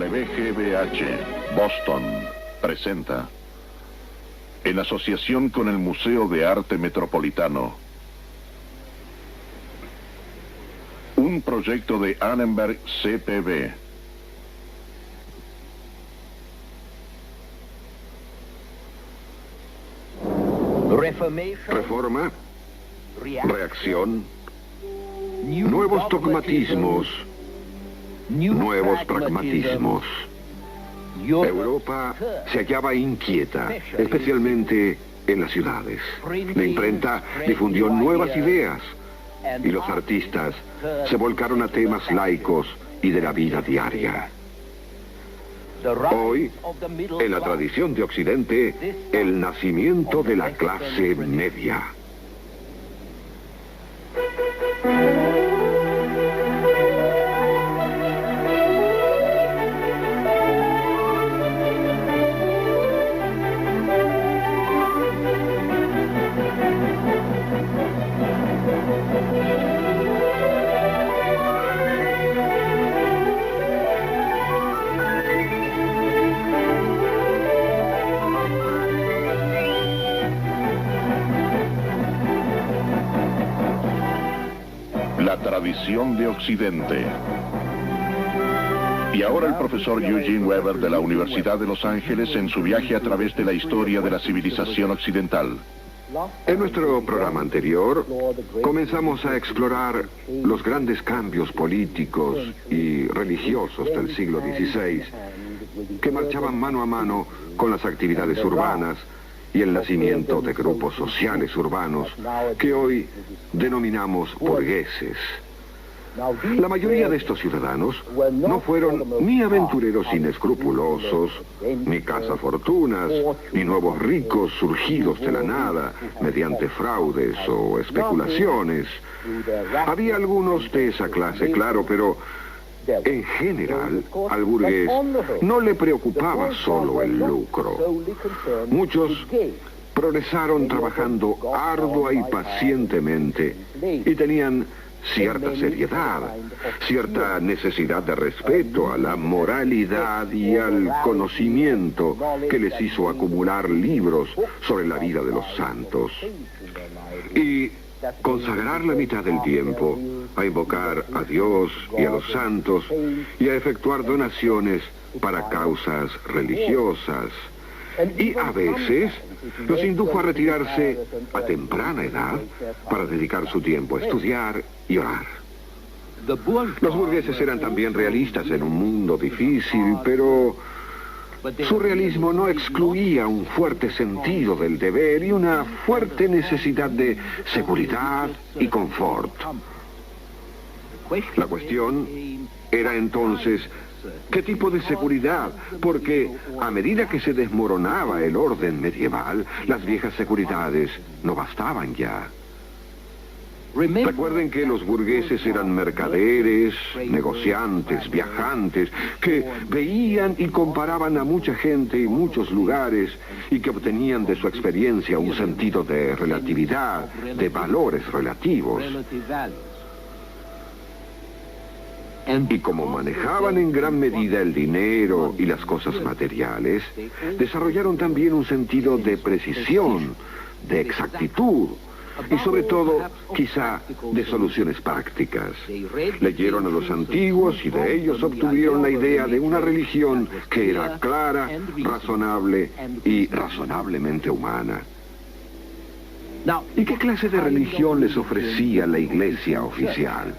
WGBH, Boston, presenta, en asociación con el Museo de Arte Metropolitano, un proyecto de Annenberg CPB. Reforma, reacción, nuevos dogmatismos, nuevos pragmatismos. Europa se hallaba inquieta, especialmente en las ciudades. La imprenta difundió nuevas ideas y los artistas se volcaron a temas laicos y de la vida diaria. Hoy, en la tradición de Occidente, el nacimiento de la clase media. La tradición de Occidente. Y ahora el profesor Eugene Weber de la Universidad de Los Ángeles en su viaje a través de la historia de la civilización occidental. En nuestro programa anterior, comenzamos a explorar los grandes cambios políticos y religiosos del siglo XVI, que marchaban mano a mano con las actividades urbanas y el nacimiento de grupos sociales urbanos que hoy denominamos burgueses. La mayoría de estos ciudadanos no fueron ni aventureros inescrupulosos, ni cazafortunas, ni nuevos ricos surgidos de la nada mediante fraudes o especulaciones. Había algunos de esa clase, claro, pero en general, al burgués no le preocupaba solo el lucro. Muchos progresaron trabajando ardua y pacientemente y tenían cierta seriedad, cierta necesidad de respeto a la moralidad y al conocimiento que les hizo acumular libros sobre la vida de los santos. Y consagrar la mitad del tiempo a invocar a Dios y a los santos y a efectuar donaciones para causas religiosas. Y a veces los indujo a retirarse a temprana edad para dedicar su tiempo a estudiar y orar. Los burgueses eran también realistas en un mundo difícil, pero su realismo no excluía un fuerte sentido del deber y una fuerte necesidad de seguridad y confort. La cuestión era entonces ¿qué tipo de seguridad? Porque a medida que se desmoronaba el orden medieval, las viejas seguridades no bastaban ya. Recuerden que los burgueses eran mercaderes, negociantes, viajantes, que veían y comparaban a mucha gente y muchos lugares y que obtenían de su experiencia un sentido de relatividad, de valores relativos. Y como manejaban en gran medida el dinero y las cosas materiales, desarrollaron también un sentido de precisión, de exactitud y sobre todo, quizá, de soluciones prácticas. Leyeron a los antiguos y de ellos obtuvieron la idea de una religión que era clara, razonable y razonablemente humana. ¿Y qué clase de religión les ofrecía la iglesia oficial?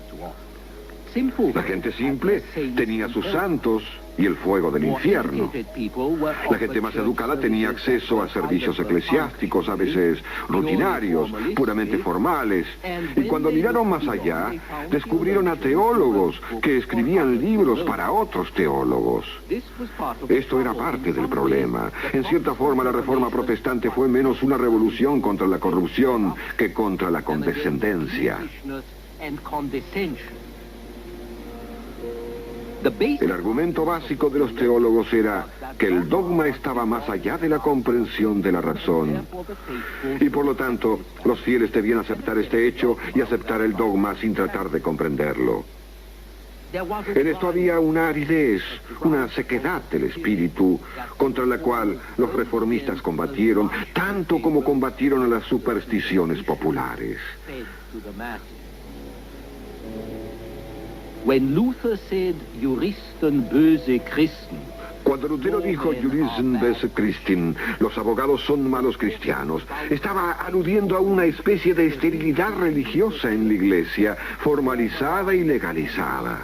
La gente simple tenía sus santos y el fuego del infierno. La gente más educada tenía acceso a servicios eclesiásticos, a veces rutinarios, puramente formales. Y cuando miraron más allá, descubrieron a teólogos que escribían libros para otros teólogos. Esto era parte del problema. En cierta forma, la Reforma Protestante fue menos una revolución contra la corrupción que contra la condescendencia. El argumento básico de los teólogos era que el dogma estaba más allá de la comprensión de la razón. Y por lo tanto, los fieles debían aceptar este hecho y aceptar el dogma sin tratar de comprenderlo. En esto había una aridez, una sequedad del espíritu, contra la cual los reformistas combatieron, tanto como combatieron a las supersticiones populares. When Luther said, Juristen böse Christen, Cuando Lutero dijo Juristen böse Christen, los abogados son malos cristianos, estaba aludiendo a una especie de esterilidad religiosa en la Iglesia, formalizada y legalizada.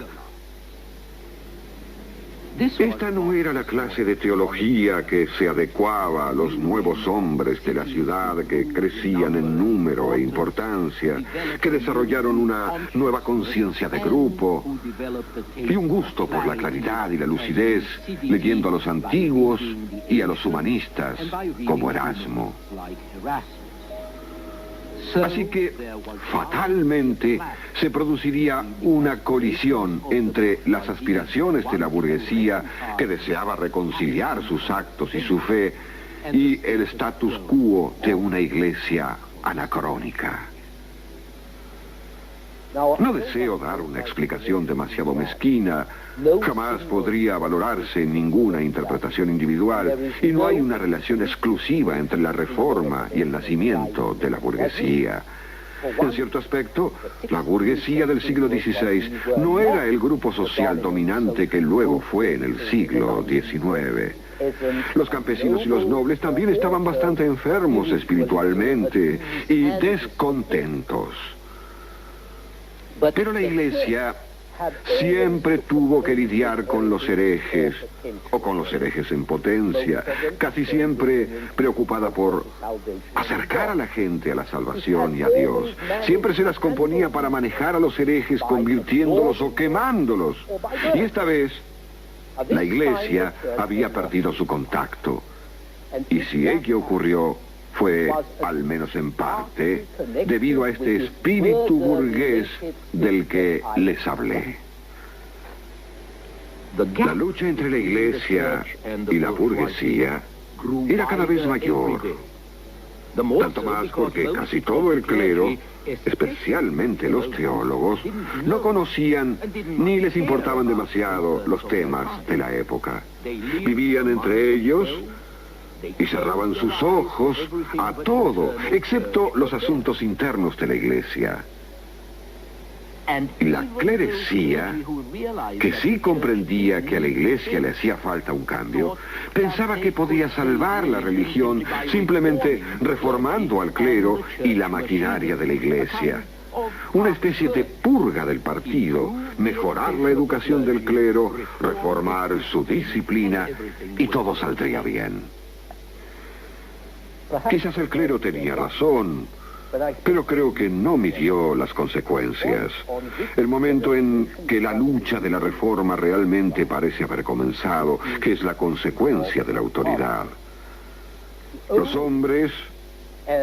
Esta no era la clase de teología que se adecuaba a los nuevos hombres de la ciudad que crecían en número e importancia, que desarrollaron una nueva conciencia de grupo y un gusto por la claridad y la lucidez, leyendo a los antiguos y a los humanistas como Erasmo. Así que, fatalmente, se produciría una colisión entre las aspiraciones de la burguesía, que deseaba reconciliar sus actos y su fe, y el status quo de una iglesia anacrónica. No deseo dar una explicación demasiado mezquina, jamás podría valorarse ninguna interpretación individual, y no hay una relación exclusiva entre la reforma y el nacimiento de la burguesía. En cierto aspecto, la burguesía del siglo XVI no era el grupo social dominante que luego fue en el siglo XIX. Los campesinos y los nobles también estaban bastante enfermos espiritualmente y descontentos. Pero la Iglesia siempre tuvo que lidiar con los herejes, o con los herejes en potencia, casi siempre preocupada por acercar a la gente a la salvación y a Dios. Siempre se las componía para manejar a los herejes, convirtiéndolos o quemándolos. Y esta vez, la Iglesia había perdido su contacto. Y si ello ocurrió, fue, al menos en parte, debido a este espíritu burgués del que les hablé. La lucha entre la Iglesia y la burguesía era cada vez mayor, tanto más porque casi todo el clero, especialmente los teólogos, no conocían ni les importaban demasiado los temas de la época. Vivían entre ellos y cerraban sus ojos a todo, excepto los asuntos internos de la Iglesia. Y la clerecía, que sí comprendía que a la Iglesia le hacía falta un cambio, pensaba que podía salvar la religión simplemente reformando al clero y la maquinaria de la Iglesia. Una especie de purga del partido, mejorar la educación del clero, reformar su disciplina y todo saldría bien. Quizás el clero tenía razón, pero creo que no midió las consecuencias. El momento en que la lucha de la reforma realmente parece haber comenzado, que es la consecuencia de la autoridad. Los hombres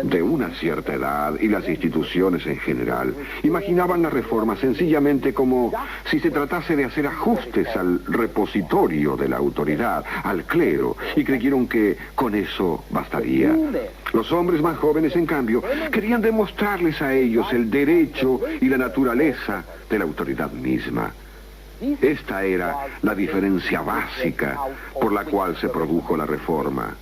de una cierta edad y las instituciones en general imaginaban la reforma sencillamente como si se tratase de hacer ajustes al repositorio de la autoridad, al clero, y creyeron que con eso bastaría. Los hombres más jóvenes, en cambio, querían demostrarles a ellos el derecho y la naturaleza de la autoridad misma. Esta era la diferencia básica por la cual se produjo la reforma.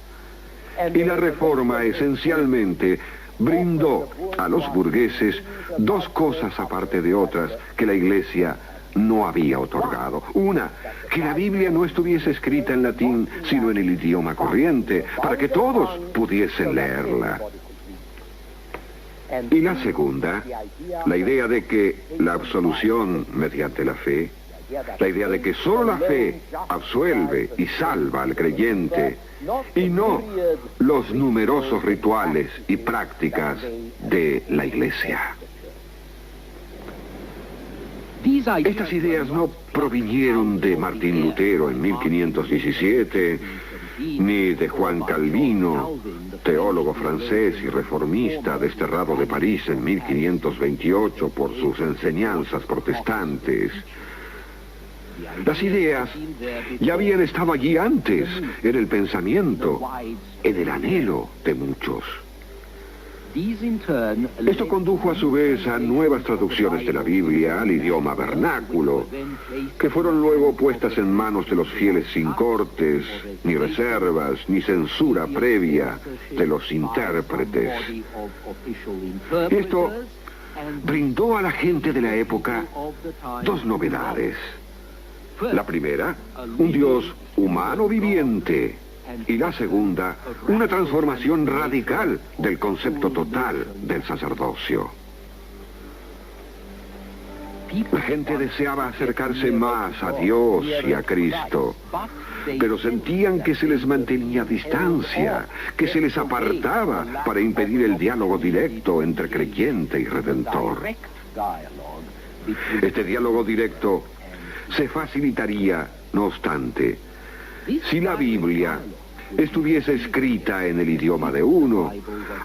Y la reforma esencialmente brindó a los burgueses dos cosas aparte de otras que la Iglesia no había otorgado. Una, que la Biblia no estuviese escrita en latín, sino en el idioma corriente, para que todos pudiesen leerla. Y la segunda, la idea de que la absolución mediante la fe, la idea de que solo la fe absuelve y salva al creyente, y no los numerosos rituales y prácticas de la Iglesia. Estas ideas no provinieron de Martín Lutero en 1517, ni de Juan Calvino, teólogo francés y reformista desterrado de París en 1528 por sus enseñanzas protestantes. Las ideas ya habían estado allí antes, en el pensamiento, en el anhelo de muchos. Esto condujo a su vez a nuevas traducciones de la Biblia al idioma vernáculo, que fueron luego puestas en manos de los fieles sin cortes, ni reservas, ni censura previa de los intérpretes. Esto brindó a la gente de la época dos novedades. La primera, un Dios humano viviente, y la segunda, una transformación radical del concepto total del sacerdocio. La gente deseaba acercarse más a Dios y a Cristo, pero sentían que se les mantenía a distancia, que se les apartaba para impedir el diálogo directo entre creyente y redentor. Este diálogo directo se facilitaría, no obstante, si la Biblia estuviese escrita en el idioma de uno.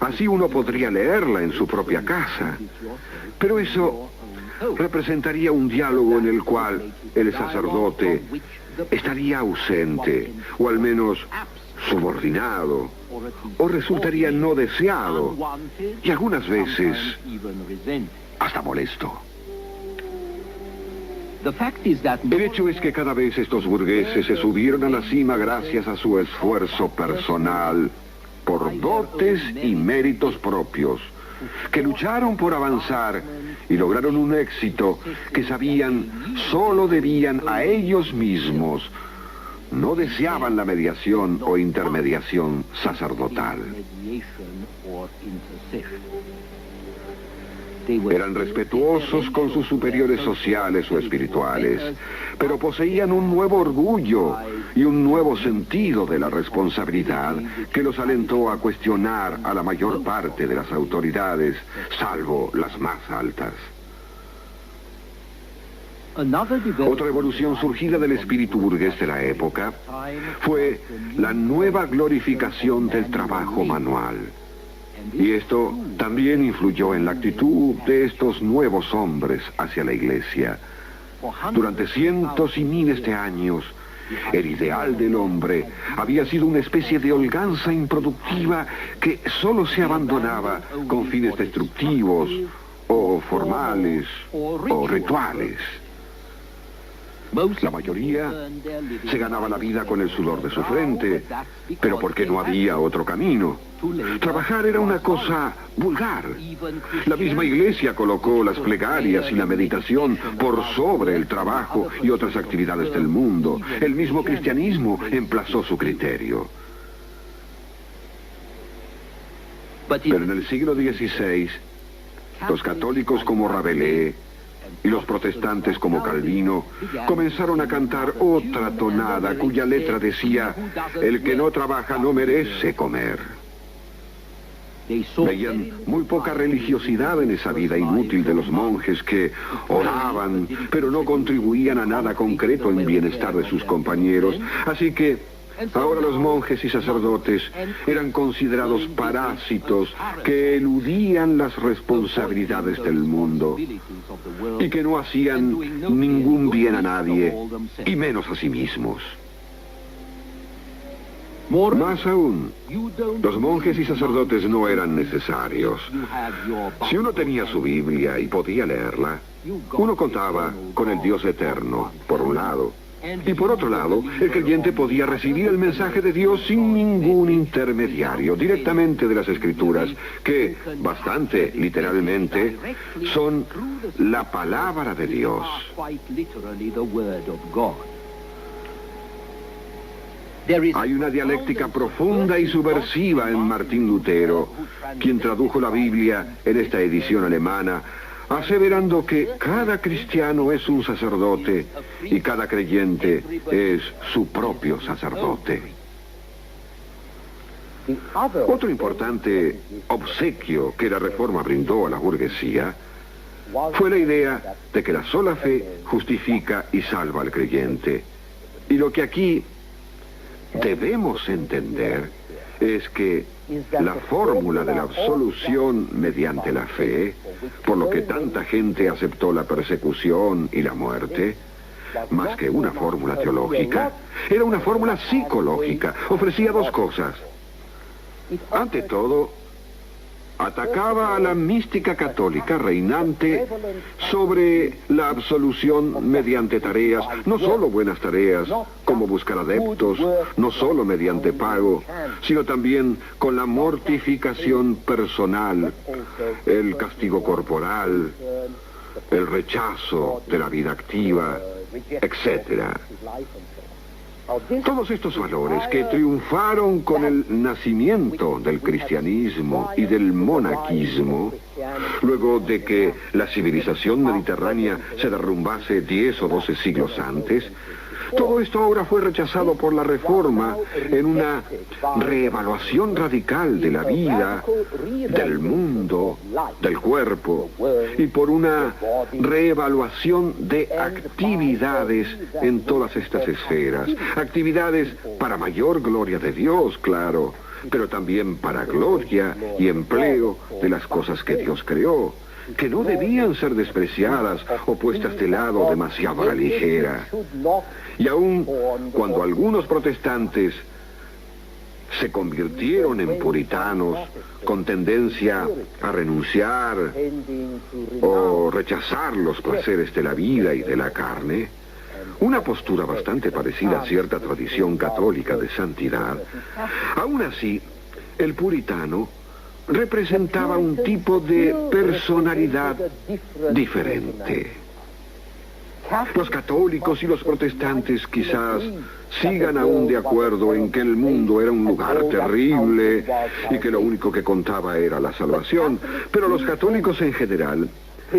Así uno podría leerla en su propia casa. Pero eso representaría un diálogo en el cual el sacerdote estaría ausente, o al menos subordinado, o resultaría no deseado, y algunas veces hasta molesto. El hecho es que cada vez estos burgueses se subieron a la cima gracias a su esfuerzo personal, por dotes y méritos propios, que lucharon por avanzar y lograron un éxito que sabían solo debían a ellos mismos. No deseaban la mediación o intermediación sacerdotal. Eran respetuosos con sus superiores sociales o espirituales, pero poseían un nuevo orgullo y un nuevo sentido de la responsabilidad que los alentó a cuestionar a la mayor parte de las autoridades, salvo las más altas. Otra evolución surgida del espíritu burgués de la época fue la nueva glorificación del trabajo manual. Y esto también influyó en la actitud de estos nuevos hombres hacia la Iglesia. Durante cientos y miles de años, el ideal del hombre había sido una especie de holganza improductiva que solo se abandonaba con fines destructivos o formales o rituales. La mayoría se ganaba la vida con el sudor de su frente, pero porque no había otro camino. Trabajar era una cosa vulgar. La misma Iglesia colocó las plegarias y la meditación por sobre el trabajo y otras actividades del mundo. El mismo cristianismo emplazó su criterio. Pero en el siglo XVI, los católicos como Rabelais y los protestantes como Calvino comenzaron a cantar otra tonada cuya letra decía: el que no trabaja no merece comer. Veían muy poca religiosidad en esa vida inútil de los monjes que oraban, pero no contribuían a nada concreto en bienestar de sus compañeros. Así que ahora los monjes y sacerdotes eran considerados parásitos que eludían las responsabilidades del mundo y que no hacían ningún bien a nadie, y menos a sí mismos. Más aún, los monjes y sacerdotes no eran necesarios. Si uno tenía su Biblia y podía leerla, uno contaba con el Dios eterno, por un lado. Y por otro lado, el creyente podía recibir el mensaje de Dios sin ningún intermediario, directamente de las Escrituras, que, bastante literalmente, son la palabra de Dios. Hay una dialéctica profunda y subversiva en Martín Lutero, quien tradujo la Biblia en esta edición alemana, aseverando que cada cristiano es un sacerdote y cada creyente es su propio sacerdote. Otro importante obsequio que la Reforma brindó a la burguesía fue la idea de que la sola fe justifica y salva al creyente. Y lo que aquí debemos entender es que la fórmula de la absolución mediante la fe, por lo que tanta gente aceptó la persecución y la muerte, más que una fórmula teológica, era una fórmula psicológica. Ofrecía dos cosas. Ante todo, atacaba a la mística católica reinante sobre la absolución mediante tareas, no solo buenas tareas, como buscar adeptos, no solo mediante pago, sino también con la mortificación personal, el castigo corporal, el rechazo de la vida activa, etc. Todos estos valores que triunfaron con el nacimiento del cristianismo y del monaquismo, luego de que la civilización mediterránea se derrumbase 10 o 12 siglos antes, todo esto ahora fue rechazado por la Reforma en una reevaluación radical de la vida, del mundo, del cuerpo, y por una reevaluación de actividades en todas estas esferas. Actividades para mayor gloria de Dios, claro, pero también para gloria y empleo de las cosas que Dios creó, que no debían ser despreciadas o puestas de lado demasiado a la ligera. Y aun cuando algunos protestantes se convirtieron en puritanos con tendencia a renunciar o rechazar los placeres de la vida y de la carne, una postura bastante parecida a cierta tradición católica de santidad, aún así, el puritano representaba un tipo de personalidad diferente. Los católicos y los protestantes quizás sigan aún de acuerdo en que el mundo era un lugar terrible y que lo único que contaba era la salvación, pero los católicos en general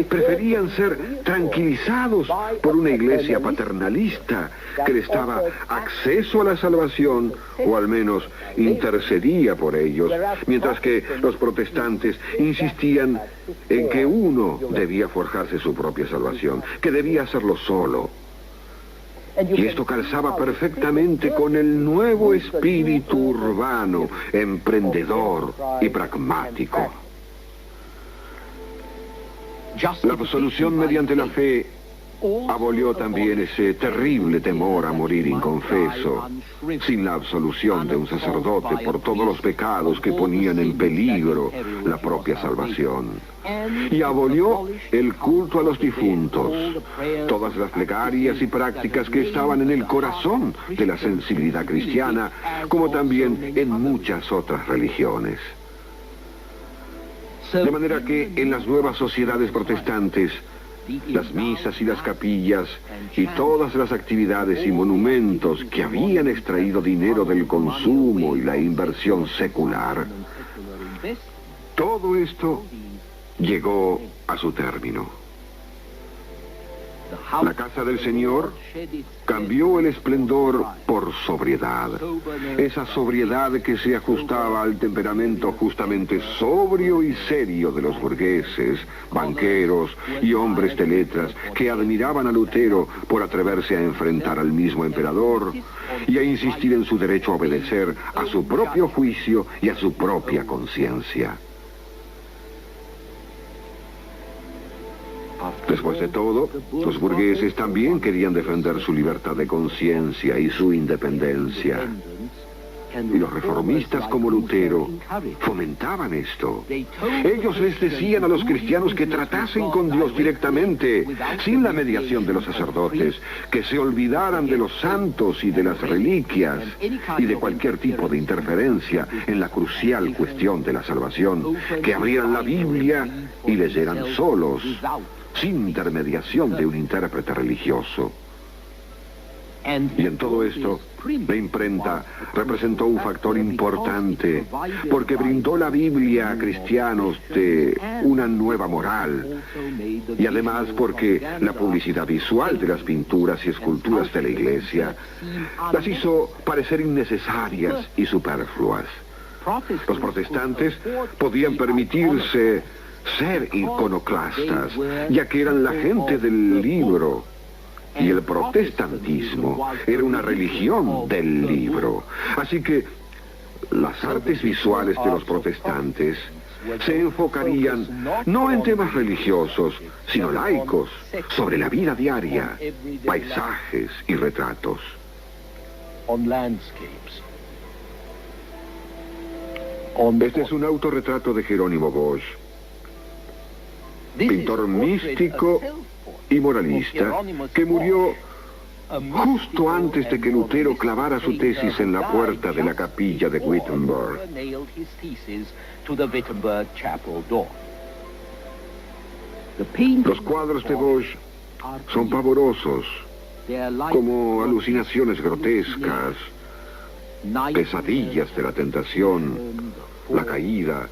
preferían ser tranquilizados por una iglesia paternalista que les daba acceso a la salvación, o al menos intercedía por ellos, mientras que los protestantes insistían en que uno debía forjarse su propia salvación, que debía hacerlo solo. Y esto calzaba perfectamente con el nuevo espíritu urbano, emprendedor y pragmático. La absolución mediante la fe abolió también ese terrible temor a morir inconfeso, sin la absolución de un sacerdote por todos los pecados que ponían en peligro la propia salvación. Y abolió el culto a los difuntos, todas las plegarias y prácticas que estaban en el corazón de la sensibilidad cristiana, como también en muchas otras religiones. De manera que en las nuevas sociedades protestantes, las misas y las capillas y todas las actividades y monumentos que habían extraído dinero del consumo y la inversión secular, todo esto llegó a su término. La casa del Señor cambió el esplendor por sobriedad. Esa sobriedad que se ajustaba al temperamento justamente sobrio y serio de los burgueses, banqueros y hombres de letras que admiraban a Lutero por atreverse a enfrentar al mismo emperador y a insistir en su derecho a obedecer a su propio juicio y a su propia conciencia. Después de todo, los burgueses también querían defender su libertad de conciencia y su independencia. Y los reformistas como Lutero fomentaban esto. Ellos les decían a los cristianos que tratasen con Dios directamente, sin la mediación de los sacerdotes, que se olvidaran de los santos y de las reliquias y de cualquier tipo de interferencia en la crucial cuestión de la salvación, que abrieran la Biblia y leyeran solos, sin intermediación de un intérprete religioso. Y en todo esto, la imprenta representó un factor importante, porque brindó la Biblia a cristianos de una nueva moral, y además porque la publicidad visual de las pinturas y esculturas de la Iglesia las hizo parecer innecesarias y superfluas. Los protestantes podían permitirse ser iconoclastas, ya que eran la gente del libro, y el protestantismo era una religión del libro. Así que las artes visuales de los protestantes se enfocarían no en temas religiosos, sino laicos, sobre la vida diaria, paisajes y retratos. Este es un autorretrato de Jerónimo Bosch, pintor místico y moralista, que murió justo antes de que Lutero clavara su tesis en la puerta de la capilla de Wittenberg. Los cuadros de Bosch son pavorosos, como alucinaciones grotescas, pesadillas de la tentación, la caída,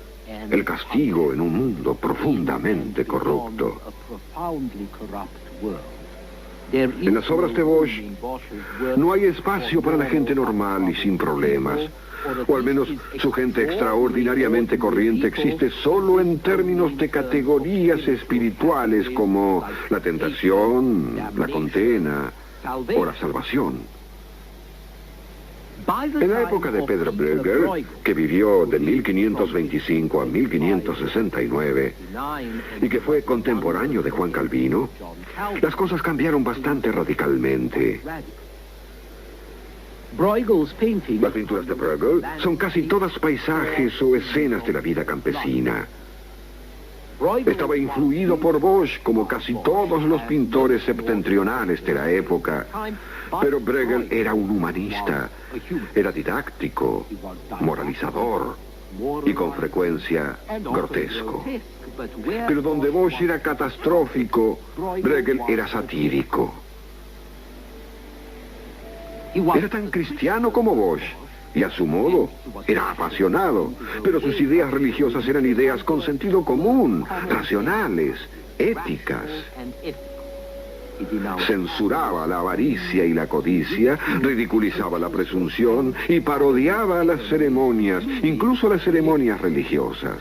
el castigo en un mundo profundamente corrupto. En las obras de Bosch no hay espacio para la gente normal y sin problemas, o al menos su gente extraordinariamente corriente existe solo en términos de categorías espirituales como la tentación, la condena o la salvación. En la época de Pedro Bruegel, que vivió de 1525 a 1569, y que fue contemporáneo de Juan Calvino, las cosas cambiaron bastante radicalmente. Las pinturas de Bruegel son casi todas paisajes o escenas de la vida campesina. Estaba influido por Bosch como casi todos los pintores septentrionales de la época, pero Bruegel era un humanista, era didáctico, moralizador y con frecuencia grotesco. Pero donde Bosch era catastrófico, Bruegel era satírico. Era tan cristiano como Bosch, y a su modo era apasionado, pero sus ideas religiosas eran ideas con sentido común, racionales, éticas. Censuraba la avaricia y la codicia, ridiculizaba la presunción y parodiaba las ceremonias, incluso las ceremonias religiosas.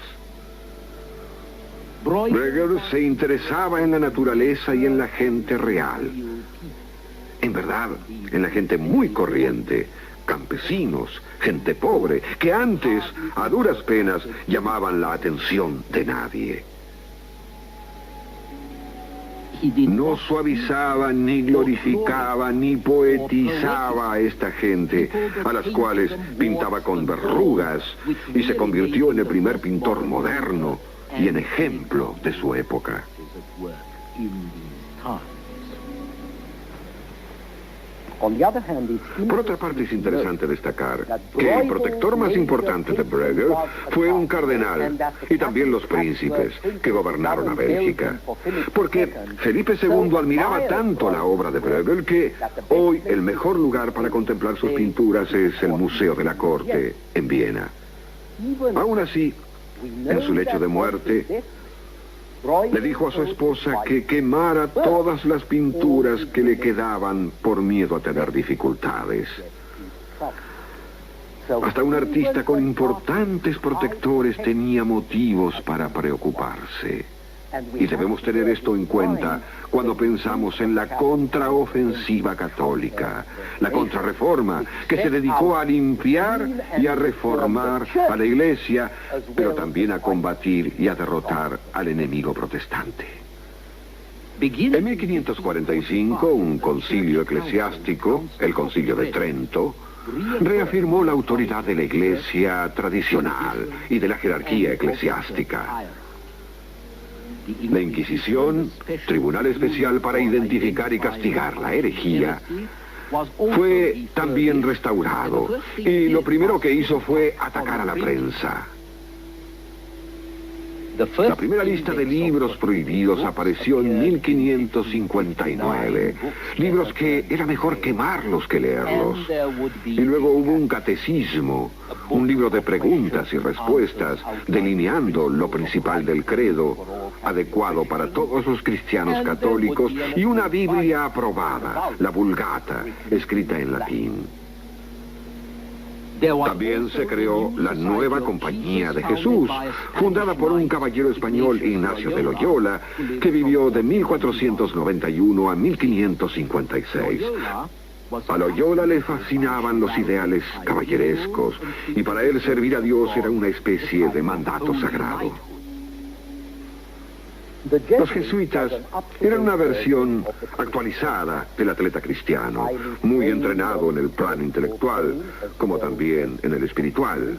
Bruegel se interesaba en la naturaleza y en la gente real. En verdad, en la gente muy corriente, campesinos, gente pobre, que antes, a duras penas, llamaban la atención de nadie. No suavizaba, ni glorificaba, ni poetizaba a esta gente, a las cuales pintaba con verrugas, y se convirtió en el primer pintor moderno y en ejemplo de su época. Por otra parte, es interesante destacar que el protector más importante de Bruegel fue un cardenal y también los príncipes que gobernaron a Bélgica, porque Felipe II admiraba tanto la obra de Bruegel que hoy el mejor lugar para contemplar sus pinturas es el Museo de la Corte en Viena. Aún así, en su lecho de muerte, le dijo a su esposa que quemara todas las pinturas que le quedaban por miedo a tener dificultades. Hasta un artista con importantes protectores tenía motivos para preocuparse. Y debemos tener esto en cuenta cuando pensamos en la contraofensiva católica, la contrarreforma, que se dedicó a limpiar y a reformar a la Iglesia, pero también a combatir y a derrotar al enemigo protestante. En 1545, un concilio eclesiástico, el Concilio de Trento, reafirmó la autoridad de la Iglesia tradicional y de la jerarquía eclesiástica. La Inquisición, tribunal especial para identificar y castigar la herejía, fue también restaurado, y lo primero que hizo fue atacar a la prensa. La primera lista de libros prohibidos apareció en 1559, libros que era mejor quemarlos que leerlos. Y luego hubo un catecismo, un libro de preguntas y respuestas, delineando lo principal del credo, adecuado para todos los cristianos católicos, y una Biblia aprobada, la Vulgata, escrita en latín. También se creó la Nueva Compañía de Jesús, fundada por un caballero español, Ignacio de Loyola, que vivió de 1491 a 1556. A Loyola le fascinaban los ideales caballerescos, y para él servir a Dios era una especie de mandato sagrado. Los jesuitas eran una versión actualizada del atleta cristiano, muy entrenado en el plano intelectual, como también en el espiritual.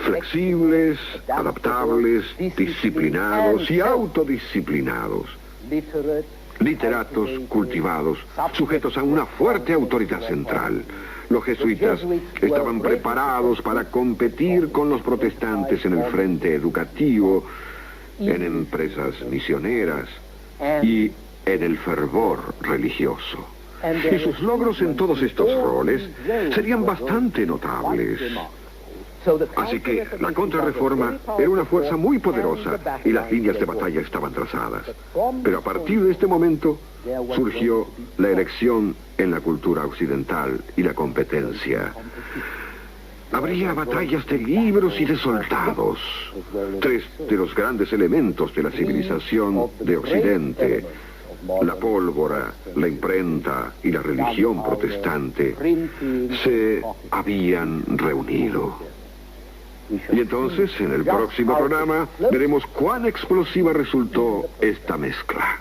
Flexibles, adaptables, disciplinados y autodisciplinados. Literatos, cultivados, sujetos a una fuerte autoridad central. Los jesuitas estaban preparados para competir con los protestantes en el frente educativo, en empresas misioneras y en el fervor religioso. Y sus logros en todos estos roles serían bastante notables. Así que la Contrarreforma era una fuerza muy poderosa y las líneas de batalla estaban trazadas. Pero a partir de este momento surgió la elección en la cultura occidental y la competencia. Habría batallas de libros y de soldados, tres de los grandes elementos de la civilización de Occidente, la pólvora, la imprenta y la religión protestante, se habían reunido. Y entonces, en el próximo programa, veremos cuán explosiva resultó esta mezcla.